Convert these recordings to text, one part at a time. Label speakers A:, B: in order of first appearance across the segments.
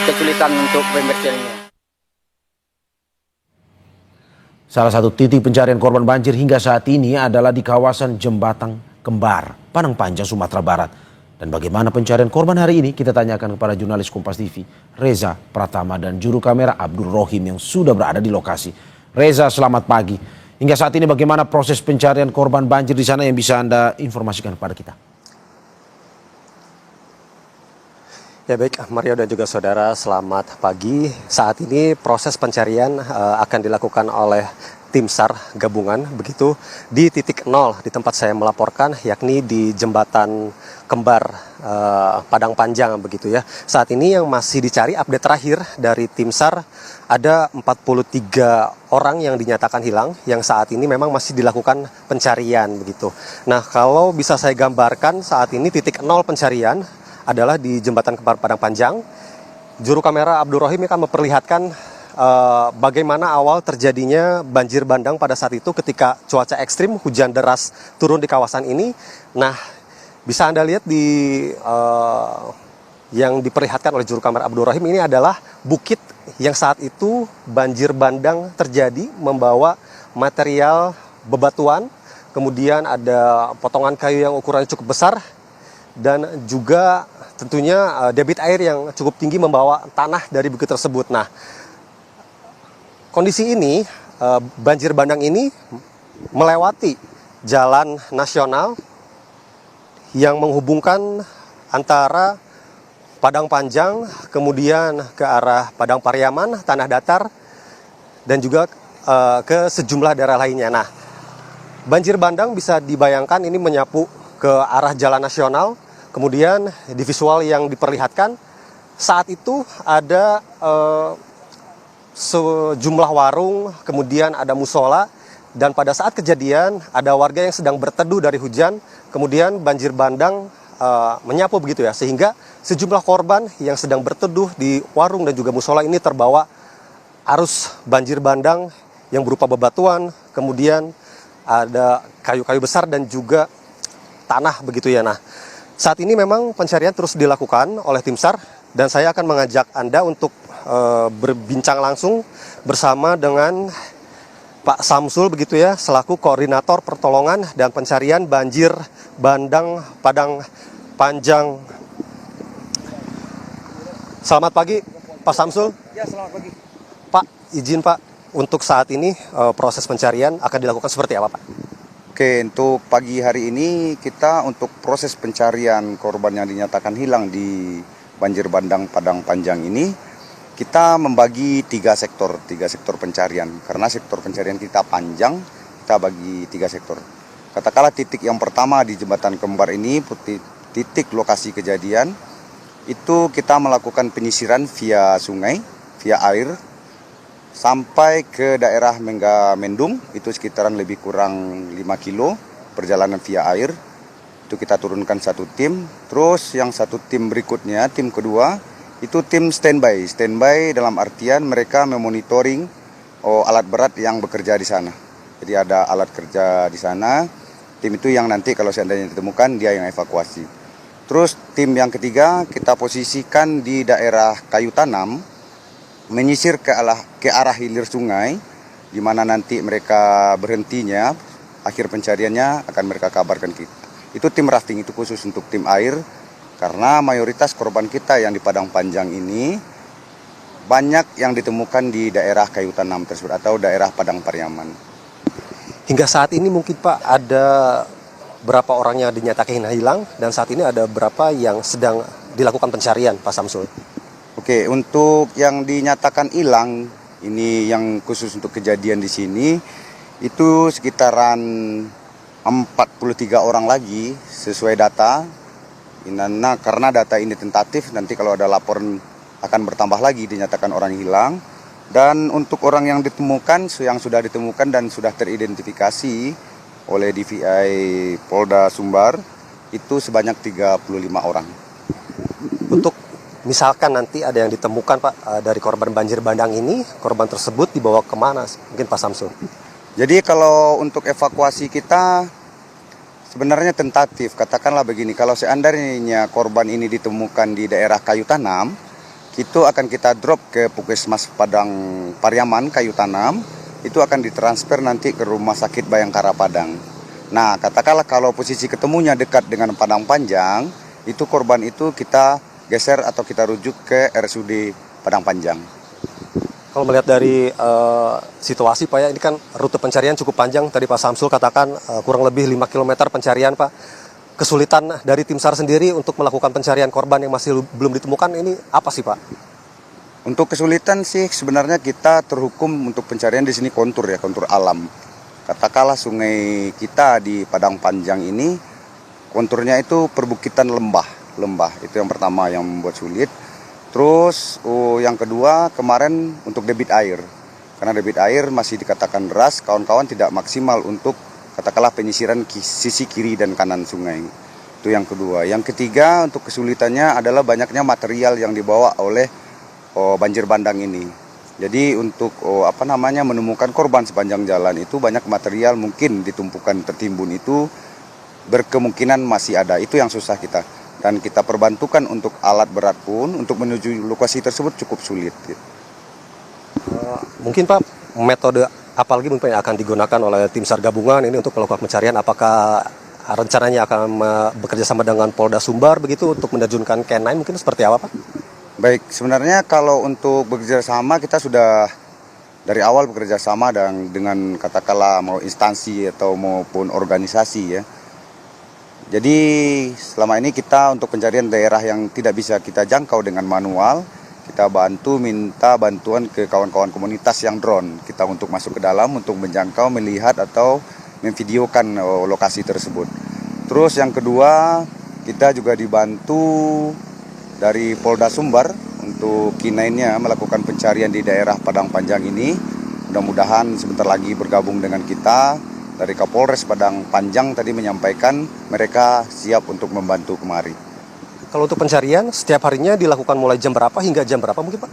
A: kesulitan untuk pembersihannya.
B: Salah satu titik pencarian korban banjir hingga saat ini adalah di kawasan Jembatan Kembar, Padang Panjang, Sumatera Barat. Dan bagaimana pencarian korban hari ini kita tanyakan kepada jurnalis Kompas TV, Reza Pratama, dan juru kamera Abdul Rohim yang sudah berada di lokasi. Reza, selamat pagi. Hingga saat ini bagaimana proses pencarian korban banjir di sana yang bisa Anda informasikan kepada kita?
C: Ya baik, Mario dan juga saudara, selamat pagi. Saat ini proses pencarian akan dilakukan oleh tim SAR gabungan begitu di titik nol di tempat saya melaporkan, yakni di Jembatan Kembar Padang Panjang begitu ya. Saat ini yang masih dicari, update terakhir dari tim SAR, ada 43 orang yang dinyatakan hilang yang saat ini memang masih dilakukan pencarian begitu. Nah, kalau bisa saya gambarkan saat ini titik nol pencarian adalah di Jembatan Kembar Padang Panjang. Juru kamera Abdul Rohim akan memperlihatkan bagaimana awal terjadinya banjir bandang pada saat itu ketika cuaca ekstrim, hujan deras turun di kawasan ini. Nah, bisa Anda lihat di yang diperlihatkan oleh juru kamera Abdul Rohim ini adalah bukit yang saat itu banjir bandang terjadi, membawa material bebatuan, kemudian ada potongan kayu yang ukurannya cukup besar, dan juga tentunya debit air yang cukup tinggi membawa tanah dari bukit tersebut. Nah, kondisi ini, banjir bandang ini melewati jalan nasional yang menghubungkan antara Padang Panjang, kemudian ke arah Padang Pariaman, Tanah Datar, dan juga ke sejumlah daerah lainnya. Nah, banjir bandang bisa dibayangkan ini menyapu ke arah jalan nasional. Kemudian di visual yang diperlihatkan, saat itu ada sejumlah warung, kemudian ada musola, dan pada saat kejadian ada warga yang sedang berteduh dari hujan, kemudian banjir bandang menyapu begitu ya, sehingga sejumlah korban yang sedang berteduh di warung dan juga musola ini terbawa arus banjir bandang yang berupa bebatuan, kemudian ada kayu-kayu besar dan juga tanah begitu ya. Nah, saat ini memang pencarian terus dilakukan oleh tim SAR, dan saya akan mengajak Anda untuk berbincang langsung bersama dengan Pak Samsul begitu ya, selaku koordinator pertolongan dan pencarian banjir bandang Padang Panjang. Selamat pagi Pak Samsul.
D: Ya, selamat pagi.
C: Pak, izin Pak, untuk saat ini proses pencarian akan dilakukan seperti apa Pak?
D: Oke, untuk pagi hari ini kita untuk proses pencarian korban yang dinyatakan hilang di banjir bandang Padang Panjang ini, kita membagi tiga sektor pencarian. Karena sektor pencarian kita panjang, kita bagi tiga sektor. Katakanlah titik yang pertama di Jembatan Kembar ini, titik lokasi kejadian, itu kita melakukan penyisiran via sungai, via air, sampai ke daerah Menggamendung, itu sekitaran lebih kurang 5 kilo perjalanan via air. Itu kita turunkan satu tim. Terus yang satu tim berikutnya, tim kedua, itu tim standby. Standby dalam artian mereka memonitoring alat berat yang bekerja di sana. Jadi ada alat kerja di sana. Tim itu yang nanti kalau seandainya ditemukan, dia yang evakuasi. Terus tim yang ketiga kita posisikan di daerah Kayu Tanam, menyisir ke arah hilir sungai, di mana nanti mereka berhentinya, akhir pencariannya akan mereka kabarkan kita. Itu tim rafting, itu khusus untuk tim air, karena mayoritas korban kita yang di Padang Panjang ini banyak yang ditemukan di daerah Kayu Tanam tersebut atau daerah Padang Pariaman.
C: Hingga saat ini mungkin Pak ada berapa orang yang dinyatakan hilang, dan saat ini ada berapa yang sedang dilakukan pencarian Pak Samsul?
D: Oke, untuk yang dinyatakan hilang, ini yang khusus untuk kejadian di sini, itu sekitaran 43 orang lagi sesuai data. Nah, karena data ini tentatif, nanti kalau ada laporan akan bertambah lagi dinyatakan orang hilang. Dan untuk orang yang ditemukan, yang sudah ditemukan dan sudah teridentifikasi oleh DVI Polda Sumbar, itu sebanyak 35 orang.
C: Untuk misalkan nanti ada yang ditemukan Pak dari korban banjir bandang ini, korban tersebut dibawa kemana mungkin Pak Samsul?
D: Jadi kalau untuk evakuasi kita sebenarnya tentatif. Katakanlah begini, kalau seandainya korban ini ditemukan di daerah Kayu Tanam, itu akan kita drop ke Puskesmas Padang Pariaman Kayu Tanam, itu akan ditransfer nanti ke Rumah Sakit Bayangkara Padang. Nah, katakanlah kalau posisi ketemunya dekat dengan Padang Panjang, itu korban itu kita geser atau kita rujuk ke RSUD Padang Panjang.
C: Kalau melihat dari situasi Pak ya, ini kan rute pencarian cukup panjang. Tadi Pak Samsul katakan kurang lebih 5 km pencarian Pak. Kesulitan dari tim SAR sendiri untuk melakukan pencarian korban yang masih belum ditemukan ini apa sih Pak?
D: Untuk kesulitan sih sebenarnya kita terhukum untuk pencarian di sini kontur ya, kontur alam. Katakanlah sungai kita di Padang Panjang ini konturnya itu perbukitan lembah itu yang pertama yang membuat sulit. Terus yang kedua kemarin untuk debit air, karena debit air masih dikatakan deras, kawan-kawan tidak maksimal untuk katakanlah penyisiran sisi kiri dan kanan sungai. Itu yang kedua. Yang ketiga untuk kesulitannya adalah banyaknya material yang dibawa oleh banjir bandang ini. Jadi untuk menemukan korban sepanjang jalan itu banyak material mungkin ditumpukan tertimbun itu berkemungkinan masih ada. Itu yang susah kita. Dan kita perbantukan untuk alat berat pun untuk menuju lokasi tersebut cukup sulit.
C: Mungkin Pak, metode apa lagi mungkin yang akan digunakan oleh tim SAR gabungan ini untuk melakukan pencarian? Apakah rencananya akan bekerja sama dengan Polda Sumbar begitu untuk menerjunkan K9 mungkin seperti apa Pak?
D: Baik, sebenarnya kalau untuk bekerja sama kita sudah dari awal bekerja sama dengan katakanlah mau instansi atau maupun organisasi ya. Jadi selama ini kita untuk pencarian daerah yang tidak bisa kita jangkau dengan manual, kita minta bantuan ke kawan-kawan komunitas yang drone. Kita untuk masuk ke dalam untuk menjangkau, melihat atau memvideokan lokasi tersebut. Terus yang kedua, kita juga dibantu dari Polda Sumbar untuk K9-nya melakukan pencarian di daerah Padang Panjang ini. Mudah-mudahan sebentar lagi bergabung dengan kita. Dari Kapolres Padang Panjang tadi menyampaikan mereka siap untuk membantu kemari.
C: Kalau untuk pencarian setiap harinya dilakukan mulai jam berapa hingga jam berapa mungkin Pak?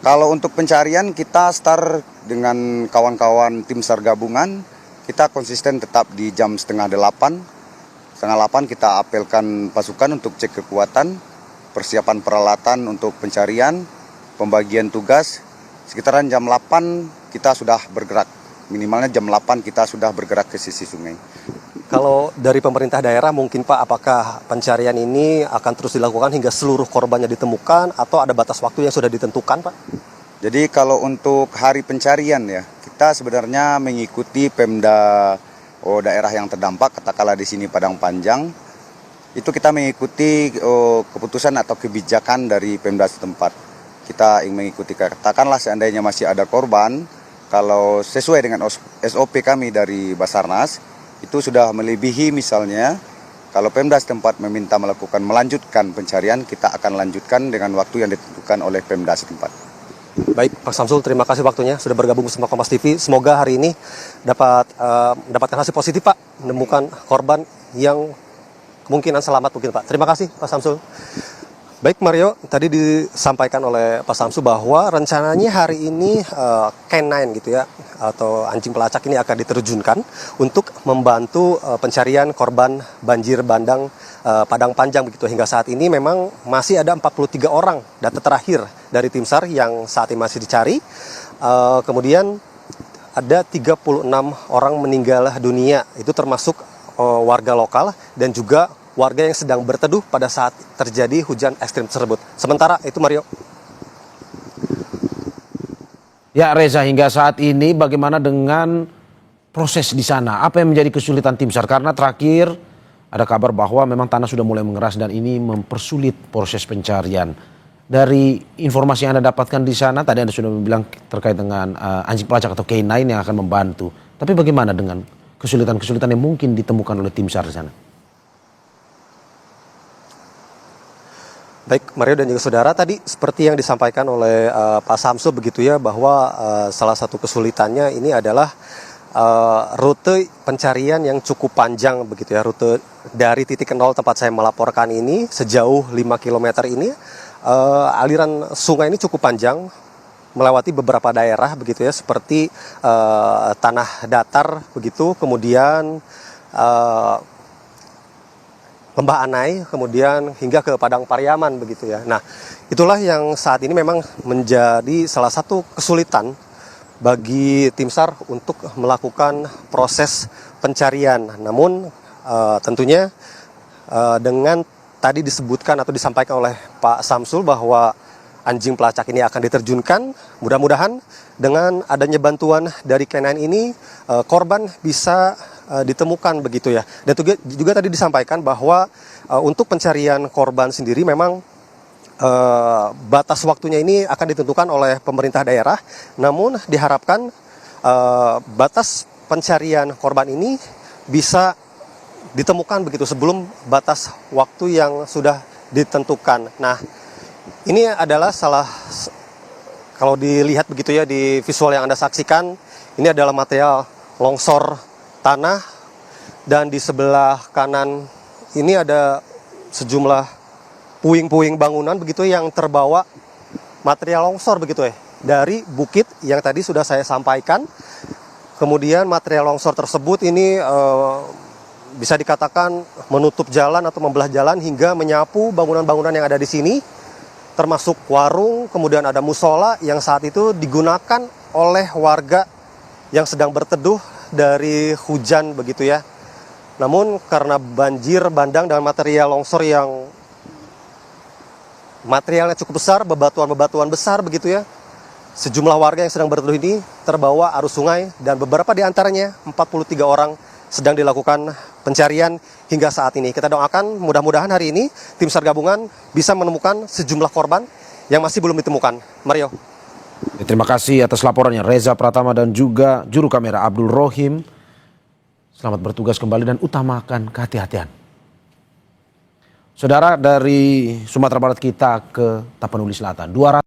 D: Kalau untuk pencarian kita start dengan kawan-kawan tim SAR gabungan, kita konsisten tetap di jam setengah 8. Setengah 8 kita apelkan pasukan untuk cek kekuatan, persiapan peralatan untuk pencarian, pembagian tugas. Sekitaran jam 8 kita sudah bergerak. Minimalnya jam 8 kita sudah bergerak ke sisi sungai.
C: Kalau dari pemerintah daerah mungkin Pak, apakah pencarian ini akan terus dilakukan hingga seluruh korbannya ditemukan atau ada batas waktu yang sudah ditentukan Pak?
D: Jadi kalau untuk hari pencarian ya, kita sebenarnya mengikuti Pemda daerah yang terdampak, katakanlah di sini Padang Panjang, itu kita mengikuti keputusan atau kebijakan dari Pemda setempat. Kita ingin mengikuti, katakanlah seandainya masih ada korban, kalau sesuai dengan SOP kami dari Basarnas, itu sudah melebihi misalnya, kalau Pemda setempat meminta melanjutkan pencarian, kita akan lanjutkan dengan waktu yang ditentukan oleh Pemda setempat.
C: Baik, Pak Samsul, terima kasih waktunya sudah bergabung bersama Kompas TV. Semoga hari ini mendapatkan hasil positif Pak, menemukan korban yang kemungkinan selamat mungkin Pak. Terima kasih Pak Samsul. Baik Mario, tadi disampaikan oleh Pak Samsu bahwa rencananya hari ini K9 gitu ya, atau anjing pelacak ini akan diterjunkan untuk membantu pencarian korban banjir bandang Padang Panjang begitu. Hingga saat ini memang masih ada 43 orang data terakhir dari tim SAR yang saat ini masih dicari. Kemudian ada 36 orang meninggal dunia, itu termasuk warga lokal dan juga warga yang sedang berteduh pada saat terjadi hujan ekstrim tersebut. Sementara itu Mario.
B: Ya Reza, hingga saat ini bagaimana dengan proses di sana? Apa yang menjadi kesulitan tim SAR? Karena terakhir ada kabar bahwa memang tanah sudah mulai mengeras dan ini mempersulit proses pencarian. Dari informasi yang Anda dapatkan di sana, tadi Anda sudah bilang terkait dengan anjing pelacak atau K9 yang akan membantu. Tapi bagaimana dengan kesulitan-kesulitan yang mungkin ditemukan oleh tim SAR di sana?
C: Baik Mario dan juga saudara, tadi seperti yang disampaikan oleh Pak Samsul begitu ya, bahwa salah satu kesulitannya ini adalah rute pencarian yang cukup panjang begitu ya. Rute dari titik nol tempat saya melaporkan ini sejauh 5 km ini, aliran sungai ini cukup panjang, melewati beberapa daerah begitu ya, seperti tanah datar begitu, kemudian Lembah Anai, kemudian hingga ke Padang Pariaman begitu ya. Nah, itulah yang saat ini memang menjadi salah satu kesulitan bagi tim SAR untuk melakukan proses pencarian. Namun tentunya dengan tadi disebutkan atau disampaikan oleh Pak Samsul bahwa anjing pelacak ini akan diterjunkan, mudah-mudahan dengan adanya bantuan dari K9 ini korban bisa ditemukan begitu ya. Dan juga tadi disampaikan bahwa untuk pencarian korban sendiri memang batas waktunya ini akan ditentukan oleh pemerintah daerah. Namun diharapkan batas pencarian korban ini bisa ditemukan begitu sebelum batas waktu yang sudah ditentukan. Nah, ini adalah kalau dilihat begitu ya di visual yang Anda saksikan, ini adalah material longsor tanah, dan di sebelah kanan ini ada sejumlah puing-puing bangunan begitu yang terbawa material longsor begitu ya dari bukit yang tadi sudah saya sampaikan. Kemudian material longsor tersebut ini bisa dikatakan menutup jalan atau membelah jalan hingga menyapu bangunan-bangunan yang ada di sini, termasuk warung, kemudian ada musola yang saat itu digunakan oleh warga yang sedang berteduh dari hujan begitu ya. Namun karena banjir bandang dan material longsor yang materialnya cukup besar, bebatuan-bebatuan besar begitu ya, sejumlah warga yang sedang berteduh ini terbawa arus sungai dan beberapa di antaranya 43 orang sedang dilakukan pencarian hingga saat ini. Kita doakan mudah-mudahan hari ini tim SAR gabungan bisa menemukan sejumlah korban yang masih belum ditemukan. Mario.
B: Terima kasih atas laporannya Reza Pratama dan juga juru kamera Abdul Rohim. Selamat bertugas kembali dan utamakan kehati-hatian. Saudara, dari Sumatera Barat kita ke Tapanuli Selatan.